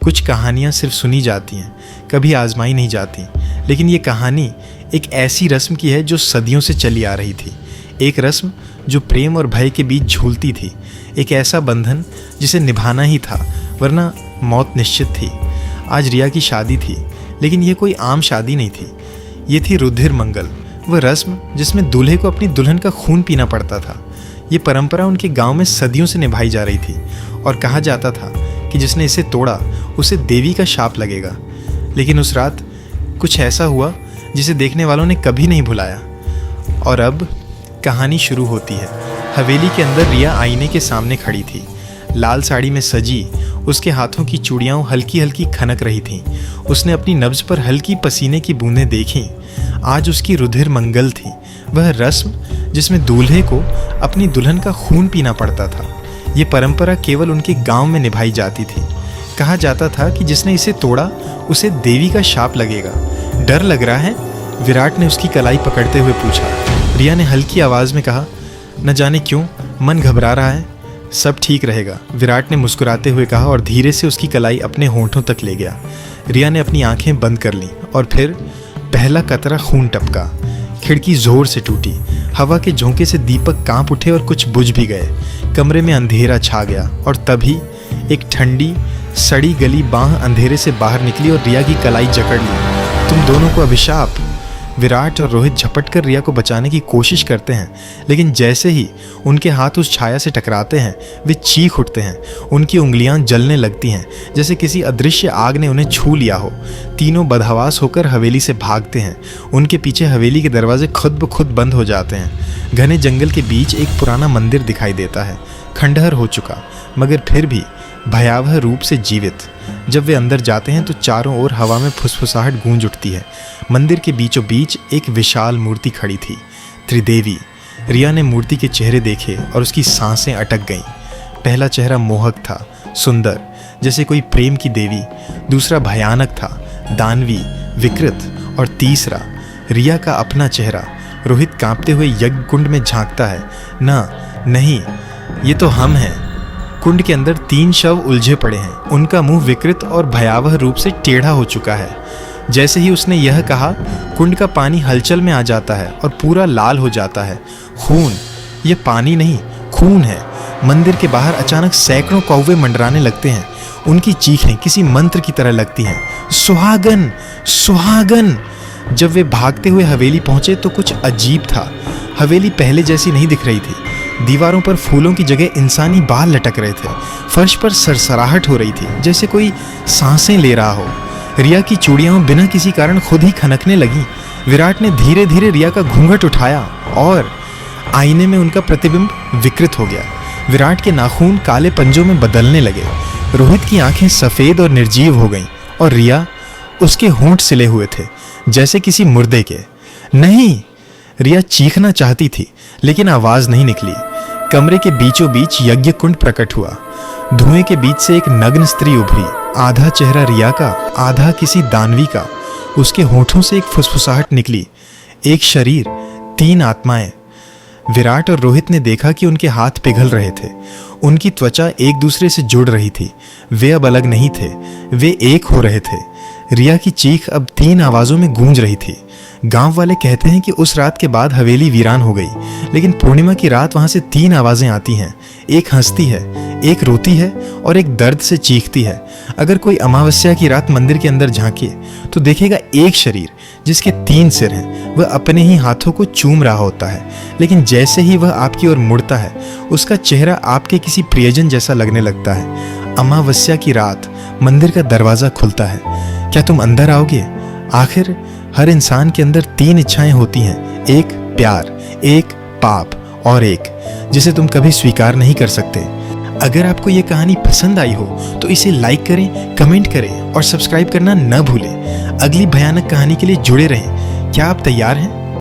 कुछ कहानियाँ सिर्फ सुनी जाती हैं, कभी आजमाई नहीं जाती, लेकिन ये कहानी एक ऐसी रस्म की है जो सदियों से चली आ रही थी। एक रस्म जो प्रेम और भय के बीच झूलती थी, एक ऐसा बंधन जिसे निभाना ही था वरना मौत निश्चित थी। आज रिया की शादी थी, लेकिन यह कोई आम शादी नहीं थी। ये थी रुधिर मंगल, वह रस्म जिसमें दूल्हे को अपनी दुल्हन का खून पीना पड़ता था। ये परंपरा उनके गांव में सदियों से निभाई जा रही थी और कहा जाता था कि जिसने इसे तोड़ा उसे देवी का शाप लगेगा। लेकिन उस रात कुछ ऐसा हुआ जिसे देखने वालों ने कभी नहीं भुलाया। और अब कहानी शुरू होती है। हवेली के अंदर रिया आईने के सामने खड़ी थी, लाल साड़ी में सजी। उसके हाथों की चूड़ियाँ हल्की हल्की खनक रही थीं। उसने अपनी नब्ज पर हल्की पसीने की बूंदें देखीं। आज उसकी रुधिर मंगल थी, वह रस्म जिसमें दूल्हे को अपनी दुल्हन का खून पीना पड़ता था। ये परंपरा केवल उनके गांव में निभाई जाती थी। कहा जाता था कि जिसने इसे तोड़ा उसे देवी का शाप लगेगा। डर लग रहा है? विराट ने उसकी कलाई पकड़ते हुए पूछा। रिया ने हल्की आवाज़ में कहा, न जाने क्यों मन घबरा रहा है। सब ठीक रहेगा, विराट ने मुस्कुराते हुए कहा और धीरे से उसकी कलाई अपने होंठों तक ले गया। रिया ने अपनी आंखें बंद कर लीं और फिर पहला कतरा खून टपका। खिड़की जोर से टूटी। हवा के झोंके से दीपक कांप उठे और कुछ बुझ भी गए। कमरे में अंधेरा छा गया और तभी एक ठंडी सड़ी गली बांह अंधेरे से बाहर निकली और रिया की कलाई जकड़ ली। तुम दोनों को अभिशाप। विराट और रोहित झपट कर रिया को बचाने की कोशिश करते हैं, लेकिन जैसे ही उनके हाथ उस छाया से टकराते हैं वे चीख उठते हैं। उनकी उंगलियां जलने लगती हैं जैसे किसी अदृश्य आग ने उन्हें छू लिया हो। तीनों बदहवास होकर हवेली से भागते हैं। उनके पीछे हवेली के दरवाजे खुद ब खुद बंद हो जाते हैं। घने जंगल के बीच एक पुराना मंदिर दिखाई देता है, खंडहर हो चुका मगर फिर भी भयावह रूप से जीवित। जब वे अंदर जाते हैं तो चारों ओर हवा में फुसफुसाहट गूंज उठती है। मंदिर के बीचों बीच एक विशाल मूर्ति खड़ी थी, त्रिदेवी। रिया ने मूर्ति के चेहरे देखे और उसकी सांसें अटक गईं। पहला चेहरा मोहक था, सुंदर, जैसे कोई प्रेम की देवी। दूसरा भयानक था, दानवी, विकृत। और तीसरा रिया का अपना चेहरा। रोहित कांपते हुए यज्ञ कुंड में झांकता है। नहीं, ये तो हम हैं। कुंड के अंदर 3 शव उलझे पड़े हैं। उनका मुंह विकृत और भयावह रूप से टेढ़ा हो चुका है। जैसे ही उसने यह कहा, कुंड का पानी हलचल में आ जाता है और पूरा लाल हो जाता है। खून, ये पानी नहीं, खून है। मंदिर के बाहर अचानक सैकड़ों कौवे मंडराने लगते हैं। उनकी चीखें किसी मंत्र की तरह लगती हैं। सुहागन, सुहागन। जब वे भागते हुए हवेली पहुंचे तो कुछ अजीब था। हवेली पहले जैसी नहीं दिख रही थी। दीवारों पर फूलों की जगह इंसानी बाल लटक रहे थे। फर्श पर सरसराहट हो रही थी, जैसे कोई सांसें ले रहा हो। रिया की चूड़ियां बिना किसी कारण खुद ही खनकने लगीं। विराट ने धीरे धीरे रिया का घूंघट उठाया और आईने में उनका प्रतिबिंब विकृत हो गया। विराट के नाखून काले पंजों में बदलने लगे। रोहित की आंखें सफ़ेद और निर्जीव हो गईं और रिया, उसके होंठ सिले हुए थे जैसे किसी मुर्दे के। नहीं! रिया चीखना चाहती थी लेकिन आवाज़ नहीं निकली। कमरे के बीचों बीच यज्ञ कुंड प्रकट हुआ। धुएं के बीच से एक नग्न स्त्री उभरी, आधा चेहरा रिया का, आधा किसी दानवी का। उसके होठों से एक फुसफुसाहट निकली। एक शरीर, 3 आत्माएं। विराट और रोहित ने देखा कि उनके हाथ पिघल रहे थे। उनकी त्वचा एक दूसरे से जुड़ रही थी। वे अब अलग नहीं थे, वे एक हो रहे थे। रिया की चीख अब 3 आवाज़ों में गूंज रही थी। गांव वाले कहते हैं कि उस रात के बाद हवेली वीरान हो गई, लेकिन पूर्णिमा की रात वहां से 3 आवाज़ें आती हैं। एक हंसती है, एक रोती है और एक दर्द से चीखती है। अगर कोई अमावस्या की रात मंदिर के अंदर झांके तो देखेगा एक शरीर जिसके 3 सिर हैं। वह अपने ही हाथों को चूम रहा होता है, लेकिन जैसे ही वह आपकी ओर मुड़ता है उसका चेहरा आपके किसी प्रियजन जैसा लगने लगता है। अमावस्या की रात मंदिर का दरवाज़ा खुलता है। क्या तुम अंदर आओगे? आखिर हर इंसान के अंदर 3 इच्छाएं होती हैं, एक प्यार, एक पाप और एक जिसे तुम कभी स्वीकार नहीं कर सकते। अगर आपको ये कहानी पसंद आई हो तो इसे लाइक करें, कमेंट करें और सब्सक्राइब करना न भूलें। अगली भयानक कहानी के लिए जुड़े रहें। क्या आप तैयार हैं?